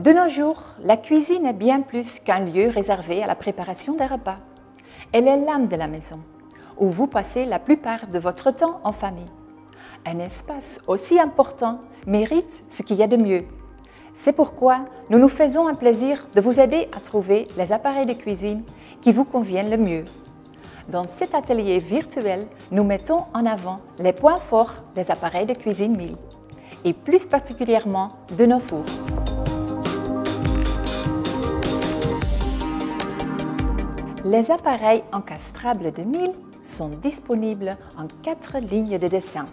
De nos jours, la cuisine est bien plus qu'un lieu réservé à la préparation des repas. Elle est l'âme de la maison, où vous passez la plupart de votre temps en famille. Un espace aussi important mérite ce qu'il y a de mieux. C'est pourquoi nous nous faisons un plaisir de vous aider à trouver les appareils de cuisine qui vous conviennent le mieux. Dans cet atelier virtuel, nous mettons en avant les points forts des appareils de cuisine Miele, et plus particulièrement de nos fours. Les appareils encastrables de Miele sont disponibles en 4 lignes de dessin.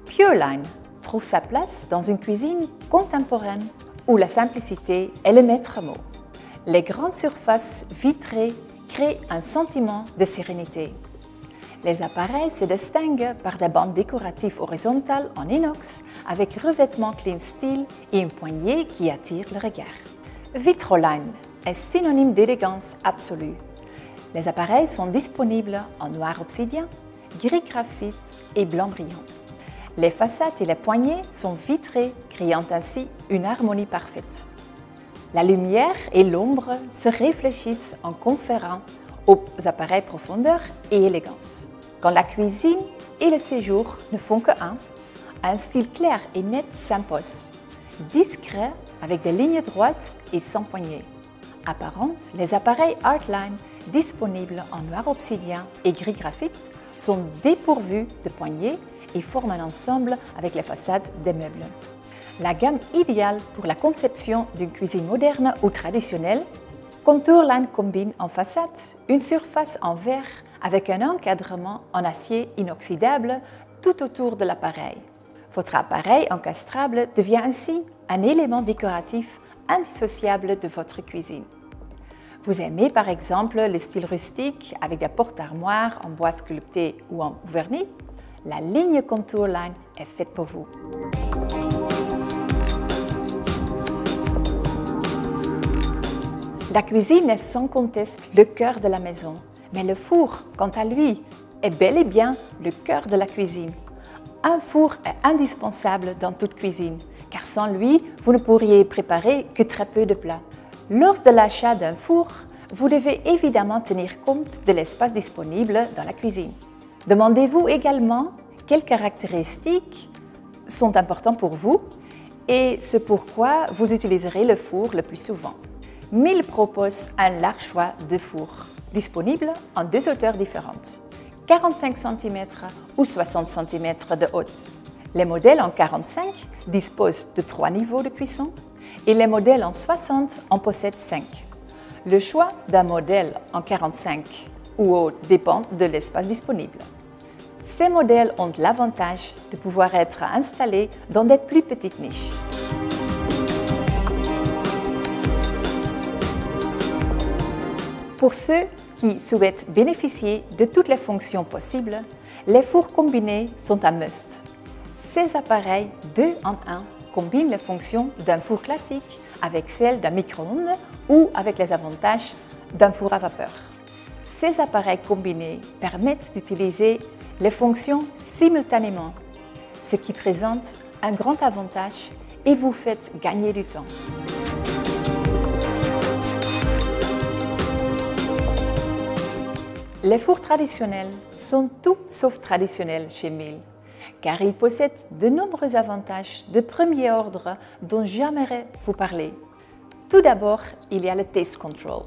Pureline trouve sa place dans une cuisine contemporaine où la simplicité est le maître mot. Les grandes surfaces vitrées créent un sentiment de sérénité. Les appareils se distinguent par des bandes décoratives horizontales en inox avec revêtement clean steel et une poignée qui attire le regard. Vitroline est synonyme d'élégance absolue. Les appareils sont disponibles en noir obsidien, gris graphite et blanc brillant. Les façades et les poignées sont vitrées, créant ainsi une harmonie parfaite. La lumière et l'ombre se réfléchissent en conférant aux appareils profondeur et élégance. Quand la cuisine et le séjour ne font un style clair et net s'impose. Discret avec des lignes droites et sans poignée. Apparentes, les appareils Artline disponibles en noir obsidien et gris graphite sont dépourvus de poignées et forment un ensemble avec les façades des meubles. La gamme idéale pour la conception d'une cuisine moderne ou traditionnelle, Contourline combine en façade une surface en verre avec un encadrement en acier inoxydable tout autour de l'appareil. Votre appareil encastrable devient ainsi un élément décoratif indissociable de votre cuisine. Vous aimez par exemple le style rustique avec des portes-armoires en bois sculpté ou en vernis? La ligne Contourline est faite pour vous. La cuisine est sans conteste le cœur de la maison, mais le four, quant à lui, est bel et bien le cœur de la cuisine. Un four est indispensable dans toute cuisine, car sans lui, vous ne pourriez préparer que très peu de plats. Lors de l'achat d'un four, vous devez évidemment tenir compte de l'espace disponible dans la cuisine. Demandez-vous également quelles caractéristiques sont importantes pour vous et ce pourquoi vous utiliserez le four le plus souvent. Miele propose un large choix de fours, disponibles en 2 hauteurs différentes, 45 cm ou 60 cm de haute. Les modèles en 45 disposent de 3 niveaux de cuisson et les modèles en 60 en possèdent 5. Le choix d'un modèle en 45 ou haute dépend de l'espace disponible. Ces modèles ont l'avantage de pouvoir être installés dans des plus petites niches. Pour ceux qui souhaitent bénéficier de toutes les fonctions possibles, les fours combinés sont un must. Ces appareils 2 en 1 combinent les fonctions d'un four classique avec celles d'un micro-ondes ou avec les avantages d'un four à vapeur. Ces appareils combinés permettent d'utiliser les fonctions simultanément, ce qui présente un grand avantage et vous fait gagner du temps. Les fours traditionnels sont tout sauf traditionnels chez Miele, car ils possèdent de nombreux avantages de premier ordre dont j'aimerais vous parler. Tout d'abord, il y a le Taste Control.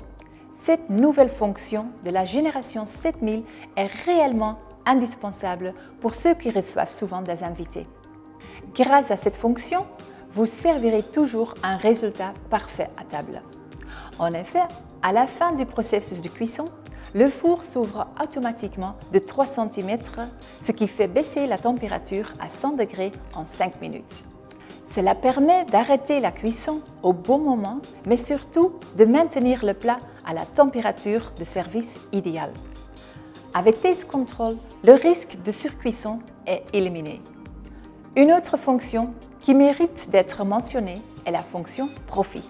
Cette nouvelle fonction de la génération 7000 est réellement indispensable pour ceux qui reçoivent souvent des invités. Grâce à cette fonction, vous servirez toujours un résultat parfait à table. En effet, à la fin du processus de cuisson, le four s'ouvre automatiquement de 3 cm, ce qui fait baisser la température à 100 degrés en 5 minutes. Cela permet d'arrêter la cuisson au bon moment, mais surtout de maintenir le plat à la température de service idéale. Avec Taste Control, le risque de surcuisson est éliminé. Une autre fonction qui mérite d'être mentionnée est la fonction Profit.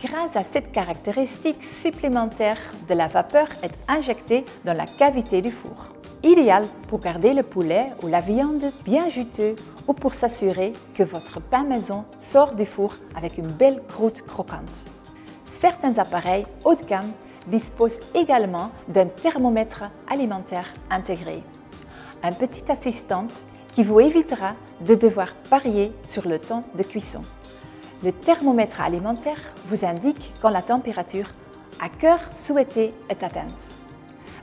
Grâce à cette caractéristique supplémentaire, de la vapeur est injectée dans la cavité du four. Idéal pour garder le poulet ou la viande bien juteux ou pour s'assurer que votre pain maison sort du four avec une belle croûte croquante. Certains appareils haut de gamme disposent également d'un thermomètre alimentaire intégré. Un petit assistant qui vous évitera de devoir parier sur le temps de cuisson. Le thermomètre alimentaire vous indique quand la température à cœur souhaitée est atteinte.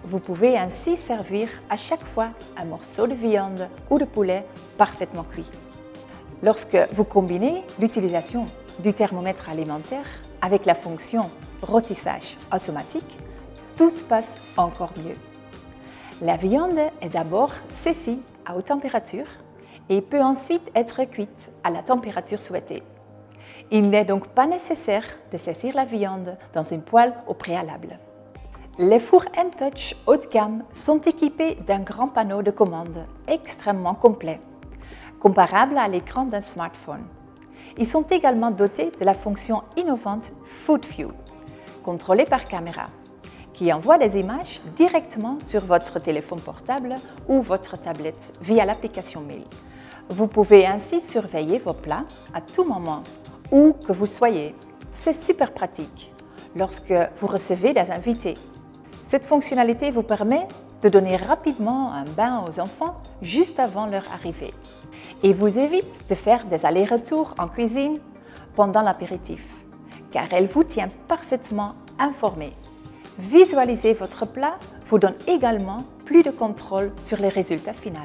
Vous pouvez ainsi servir à chaque fois un morceau de viande ou de poulet parfaitement cuit. Lorsque vous combinez l'utilisation du thermomètre alimentaire avec la fonction rôtissage automatique, tout se passe encore mieux. La viande est d'abord saisie à haute température et peut ensuite être cuite à la température souhaitée. Il n'est donc pas nécessaire de saisir la viande dans une poêle au préalable. Les fours InTouch haut de gamme sont équipés d'un grand panneau de commande extrêmement complet, comparable à l'écran d'un smartphone. Ils sont également dotés de la fonction innovante Food View, contrôlée par caméra, qui envoie des images directement sur votre téléphone portable ou votre tablette via l'application Mail. Vous pouvez ainsi surveiller vos plats à tout moment, où que vous soyez. C'est super pratique lorsque vous recevez des invités. Cette fonctionnalité vous permet de donner rapidement un bain aux enfants juste avant leur arrivée et vous évite de faire des allers-retours en cuisine pendant l'apéritif, car elle vous tient parfaitement informé. Visualiser votre plat vous donne également plus de contrôle sur les résultats finaux.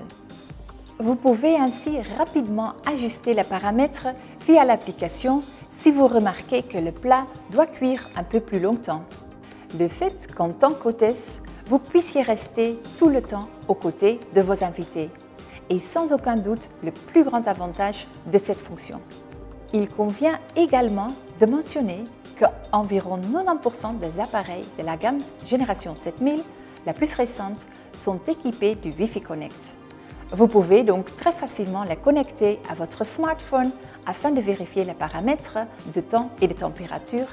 Vous pouvez ainsi rapidement ajuster les paramètres via l'application si vous remarquez que le plat doit cuire un peu plus longtemps. Le fait qu'en tant qu'hôtesse, vous puissiez rester tout le temps aux côtés de vos invités est sans aucun doute le plus grand avantage de cette fonction. Il convient également de mentionner qu'environ 90% des appareils de la gamme Génération 7000, la plus récente, sont équipés du Wi-Fi Connect. Vous pouvez donc très facilement les connecter à votre smartphone afin de vérifier les paramètres de temps et de température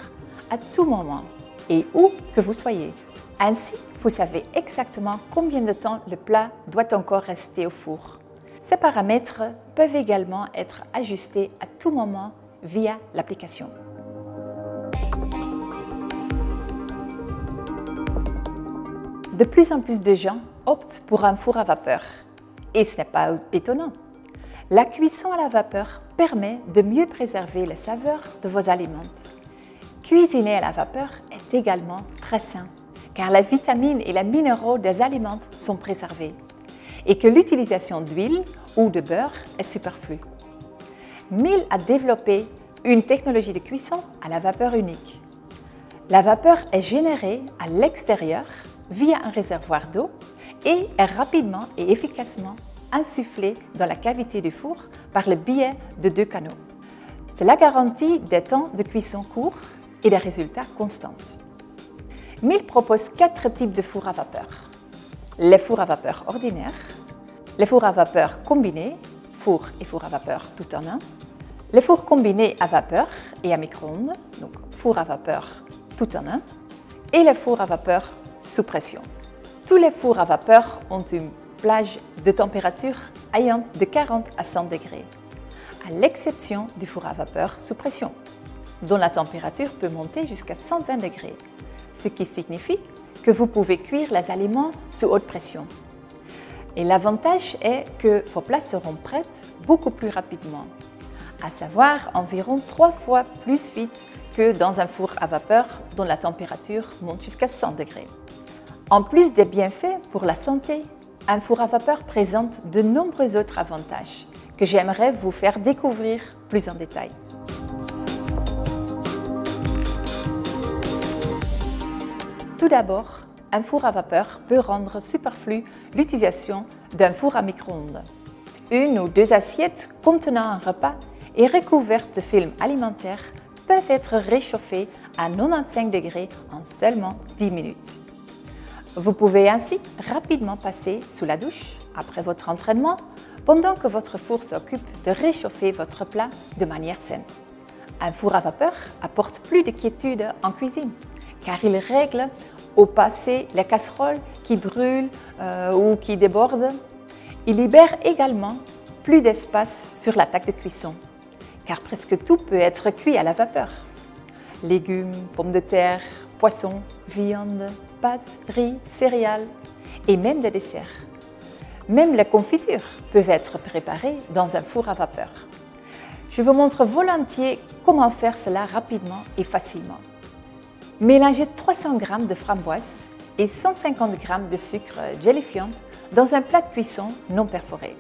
à tout moment et où que vous soyez. Ainsi, vous savez exactement combien de temps le plat doit encore rester au four. Ces paramètres peuvent également être ajustés à tout moment via l'application. De plus en plus de gens optent pour un four à vapeur. Et ce n'est pas étonnant. La cuisson à la vapeur permet de mieux préserver les saveurs de vos aliments. Cuisiner à la vapeur est également très sain, car les vitamines et les minéraux des aliments sont préservés et que l'utilisation d'huile ou de beurre est superflue. Miele a développé une technologie de cuisson à la vapeur unique. La vapeur est générée à l'extérieur via un réservoir d'eau et est rapidement et efficacement insufflée dans la cavité du four par le biais de 2 canaux. Cela garantit des temps de cuisson courts et des résultats constants. Miele propose 4 types de fours à vapeur. Les fours à vapeur ordinaires, les fours à vapeur combinés, four et four à vapeur tout en un, les fours combinés à vapeur et à micro-ondes, donc four à vapeur tout en un, et les fours à vapeur sous pression. Tous les fours à vapeur ont une plage de température allant de 40 à 100 degrés, à l'exception du four à vapeur sous pression, dont la température peut monter jusqu'à 120 degrés, ce qui signifie que vous pouvez cuire les aliments sous haute pression. Et l'avantage est que vos plats seront prêts beaucoup plus rapidement, à savoir environ 3 fois plus vite que dans un four à vapeur dont la température monte jusqu'à 100 degrés. En plus des bienfaits pour la santé, un four à vapeur présente de nombreux autres avantages que j'aimerais vous faire découvrir plus en détail. Tout d'abord, un four à vapeur peut rendre superflue l'utilisation d'un four à micro-ondes. 1 ou 2 assiettes contenant un repas et recouvertes de film alimentaire peuvent être réchauffées à 95 degrés en seulement 10 minutes. Vous pouvez ainsi rapidement passer sous la douche après votre entraînement pendant que votre four s'occupe de réchauffer votre plat de manière saine. Un four à vapeur apporte plus de quiétude en cuisine car il règle au passé les casseroles qui brûlent ou qui débordent. Il libère également plus d'espace sur la table de cuisson, car presque tout peut être cuit à la vapeur. Légumes, pommes de terre, poissons, viande, pâtes, riz, céréales et même des desserts. Même les confitures peuvent être préparées dans un four à vapeur. Je vous montre volontiers comment faire cela rapidement et facilement. Mélangez 300 g de framboises et 150 g de sucre Jellifiant dans un plat de cuisson non perforé.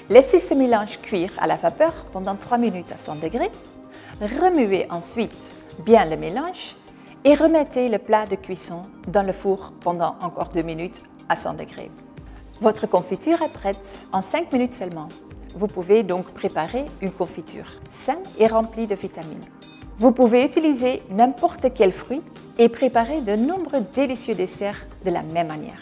Laissez ce mélange cuire à la vapeur pendant 3 minutes à 100 degrés. Remuez ensuite bien le mélange et remettez le plat de cuisson dans le four pendant encore 2 minutes à 100 degrés. Votre confiture est prête en 5 minutes seulement. Vous pouvez donc préparer une confiture saine et remplie de vitamines. Vous pouvez utiliser n'importe quel fruit et préparer de nombreux délicieux desserts de la même manière.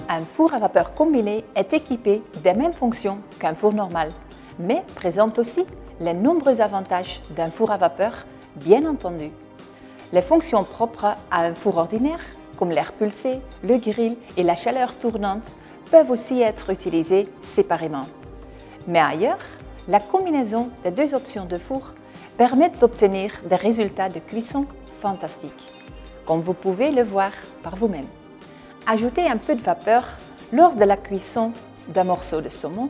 Un four à vapeur combiné est équipé des mêmes fonctions qu'un four normal, mais présente aussi les nombreux avantages d'un four à vapeur, bien entendu. Les fonctions propres à un four ordinaire, comme l'air pulsé, le grill et la chaleur tournante, peuvent aussi être utilisées séparément. Mais ailleurs, la combinaison des deux options de four permet d'obtenir des résultats de cuisson fantastiques, comme vous pouvez le voir par vous-même. Ajoutez un peu de vapeur lors de la cuisson d'un morceau de saumon,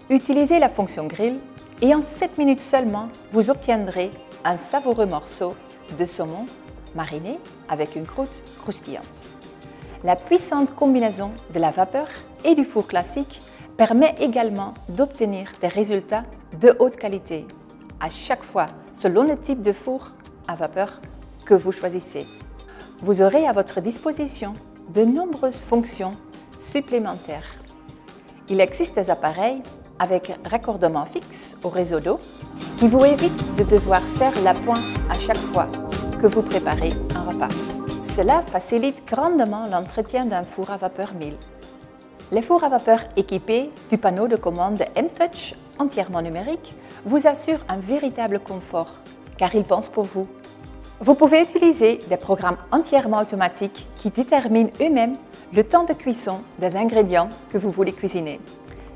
utilisez la fonction grill et en 7 minutes seulement, vous obtiendrez un savoureux morceau de saumon mariné avec une croûte croustillante. La puissante combinaison de la vapeur et du four classique permet également d'obtenir des résultats de haute qualité, à chaque fois selon le type de four à vapeur que vous choisissez. Vous aurez à votre disposition de nombreuses fonctions supplémentaires. Il existe des appareils avec raccordement fixe au réseau d'eau qui vous évitent de devoir faire l'appoint à chaque fois que vous préparez un repas. Cela facilite grandement l'entretien d'un four à vapeur 1000. Les fours à vapeur équipés du panneau de commande M-Touch entièrement numérique vous assurent un véritable confort car ils pensent pour vous. Vous pouvez utiliser des programmes entièrement automatiques qui déterminent eux-mêmes le temps de cuisson des ingrédients que vous voulez cuisiner.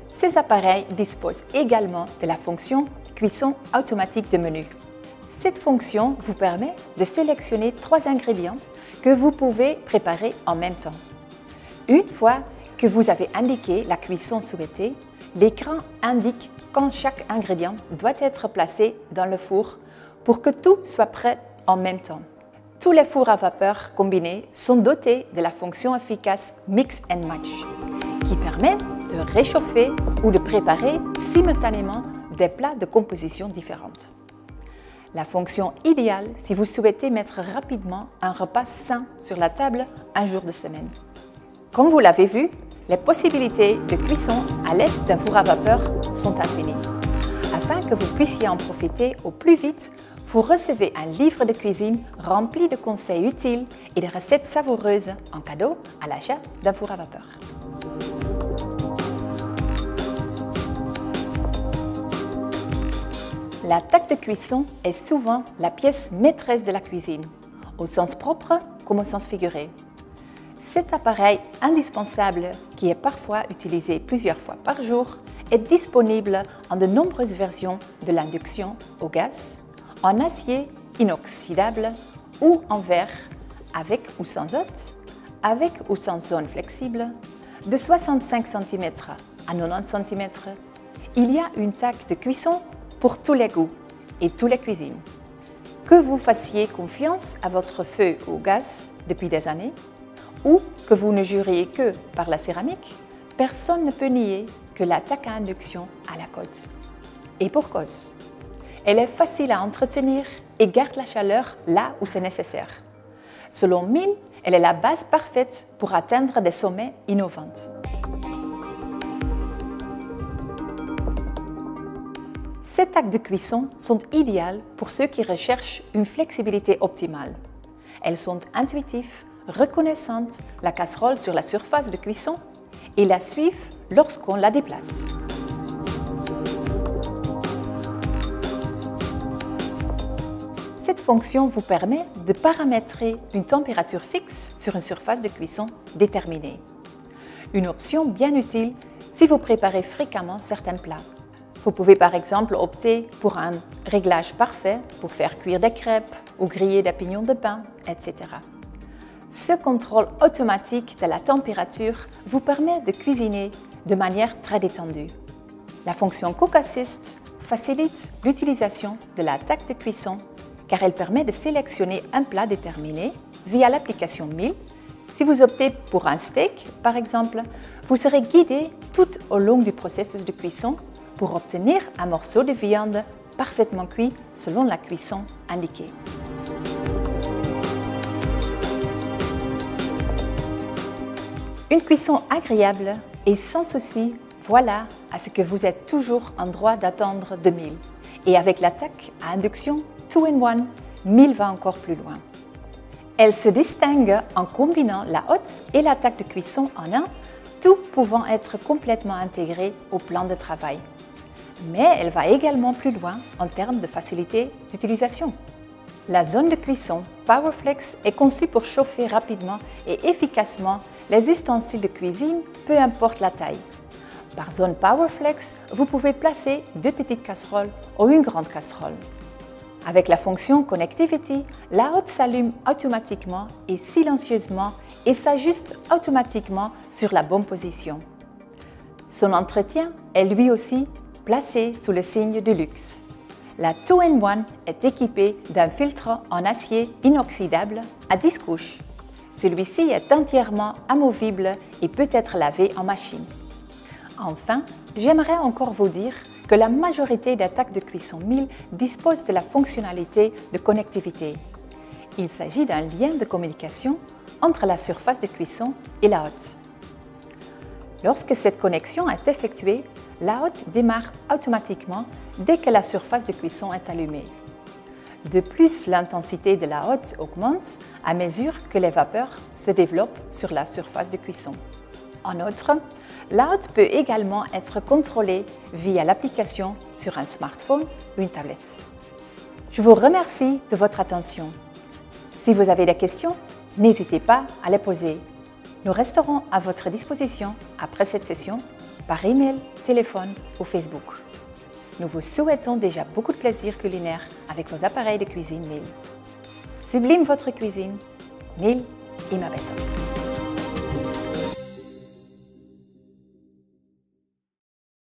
Ces appareils disposent également de la fonction cuisson automatique de menu. Cette fonction vous permet de sélectionner 3 ingrédients que vous pouvez préparer en même temps. Une fois que vous avez indiqué la cuisson souhaitée, l'écran indique quand chaque ingrédient doit être placé dans le four pour que tout soit prêt en même temps. Tous les fours à vapeur combinés sont dotés de la fonction efficace Mix and Match qui permet de réchauffer ou de préparer simultanément des plats de composition différentes. La fonction idéale si vous souhaitez mettre rapidement un repas sain sur la table un jour de semaine. Comme vous l'avez vu, les possibilités de cuisson à l'aide d'un four à vapeur sont infinies. Afin que vous puissiez en profiter au plus vite, vous recevez un livre de cuisine rempli de conseils utiles et de recettes savoureuses en cadeau à l'achat d'un four à vapeur. La table de cuisson est souvent la pièce maîtresse de la cuisine, au sens propre comme au sens figuré. Cet appareil indispensable, qui est parfois utilisé plusieurs fois par jour, est disponible en de nombreuses versions de l'induction au gaz, en acier inoxydable ou en verre, avec ou sans hôte, avec ou sans zone flexible, de 65 cm à 90 cm. Il y a une table de cuisson pour tous les goûts et toutes les cuisines. Que vous fassiez confiance à votre feu au gaz depuis des années ou que vous ne juriez que par la céramique, personne ne peut nier que la table à induction a la cote. Et pour cause. Elle est facile à entretenir et garde la chaleur là où c'est nécessaire. Selon Miele, elle est la base parfaite pour atteindre des sommets innovants. Ces tables de cuisson sont idéales pour ceux qui recherchent une flexibilité optimale. Elles sont intuitives, reconnaissent la casserole sur la surface de cuisson et la suivent lorsqu'on la déplace. Cette fonction vous permet de paramétrer une température fixe sur une surface de cuisson déterminée. Une option bien utile si vous préparez fréquemment certains plats. Vous pouvez par exemple opter pour un réglage parfait pour faire cuire des crêpes ou griller des pignons de pain, etc. Ce contrôle automatique de la température vous permet de cuisiner de manière très détendue. La fonction Cook Assist facilite l'utilisation de la table de cuisson car elle permet de sélectionner un plat déterminé via l'application Meal. Si vous optez pour un steak, par exemple, vous serez guidé tout au long du processus de cuisson pour obtenir un morceau de viande parfaitement cuit selon la cuisson indiquée. Une cuisson agréable et sans souci, voilà à ce que vous êtes toujours en droit d'attendre de Meal. Et avec l'attaque à induction 2-in-1, Meal va encore plus loin. Elle se distingue en combinant la hotte et l'attaque de cuisson en un, tout pouvant être complètement intégré au plan de travail. Mais elle va également plus loin en termes de facilité d'utilisation. La zone de cuisson PowerFlex est conçue pour chauffer rapidement et efficacement les ustensiles de cuisine, peu importe la taille. Par zone PowerFlex, vous pouvez placer 2 petites casseroles ou une grande casserole. Avec la fonction Connectivity, la hotte s'allume automatiquement et silencieusement et s'ajuste automatiquement sur la bonne position. Son entretien est lui aussi placé sous le signe de luxe. La 2-in-1 est équipée d'un filtre en acier inoxydable à 10 couches. Celui-ci est entièrement amovible et peut être lavé en machine. Enfin, j'aimerais encore vous dire que la majorité d'attaques de cuisson Meal disposent de la fonctionnalité de connectivité. Il s'agit d'un lien de communication entre la surface de cuisson et la hotte. Lorsque cette connexion est effectuée, la hotte démarre automatiquement dès que la surface de cuisson est allumée. De plus, l'intensité de la hotte augmente à mesure que les vapeurs se développent sur la surface de cuisson. En outre, la hotte peut également être contrôlée via l'application sur un smartphone ou une tablette. Je vous remercie de votre attention. Si vous avez des questions, n'hésitez pas à les poser. Nous resterons à votre disposition après cette session par email, téléphone ou Facebook. Nous vous souhaitons déjà beaucoup de plaisir culinaire avec vos appareils de cuisine Meal. Sublime votre cuisine, Meal y ma personne.